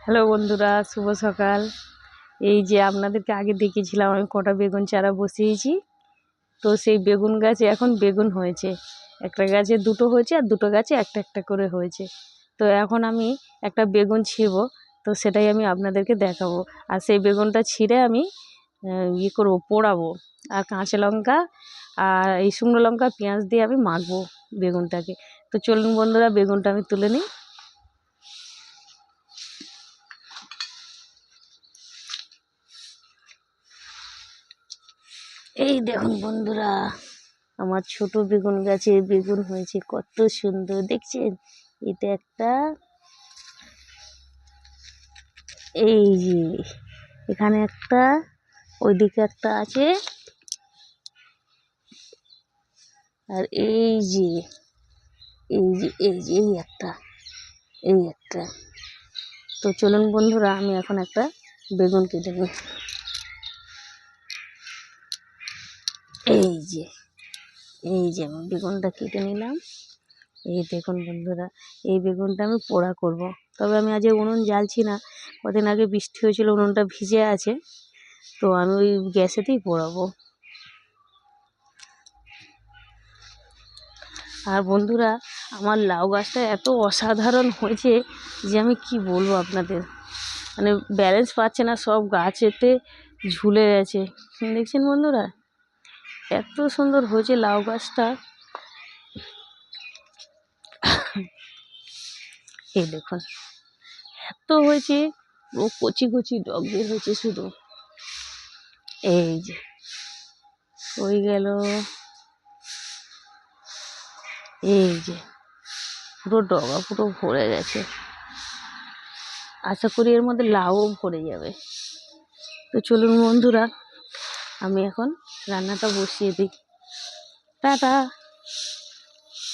Hello বন্ধুরা, শুভ সকাল। এই যে আপনাদেরকে আগে দেখিয়েছিলাম আমি কটা বেগুন চারা বসিয়েছি। তো সেই বেগুন গাছে এখন বেগুন হয়েছে, একটা গাছে দুটো হয়েছে আর দুটো গাছে একটা একটা করে হয়েছে। তো এখন আমি একটা বেগুন ছিঁড়বো, তো সেটাই আমি আপনাদেরকে দেখাবো। আর সেই বেগুনটা ছিঁড়ে আমি করবো, পোড়াবো। আর কাঁচা লঙ্কা আর এই শুকনো লঙ্কা পেঁয়াজ দিয়ে আমি মাখবো বেগুনটাকে। তো চলুন বন্ধুরা, বেগুনটা আমি তুলে নিই। এই দেখুন বন্ধুরা, আমার ছোট বেগুন গাছে বেগুন হয়েছে, কত সুন্দর দেখছেন। এটা একটা, এই যে এখানে একটা, ওইদিকে একটা আছে, আর এই যে এই একটা, এই একটা। তো চলুন বন্ধুরা, আমি এখন একটা বেগুন কেটে নিই। এই যে আমি বেগুনটা কেটে নিলাম। এই দেখুন বন্ধুরা, এই বেগুনটা আমি পোড়া করব। তবে আমি আজ উনুন জ্বালছি না, কদিন আগে বৃষ্টি হয়েছিল, উনুনটা ভিজে আছে। তো আমি ওই গ্যাসেতেই পোড়াবো। আর বন্ধুরা, আমার লাউ গাছটা এত অসাধারণ হয়েছে যে আমি কি বলবো আপনাদের, মানে ব্যালেন্স পাচ্ছে না, সব গাছেতে ঝুলে গেছে। দেখছেন বন্ধুরা, এত সুন্দর হয়েছে লাউ গাছটা। এই দেখুন, এত হয়েছে, ও কচি কচি ডগ বের হয়েছে শুধু। এই যে হয়ে গেল, এই যে পুরো ডগা পুরো ভরে গেছে। আশা করি এর মধ্যে লাউও ভরে যাবে। তো চলুন বন্ধুরা, আমি এখন রান্নাটা বসিয়ে দিই। টাটা।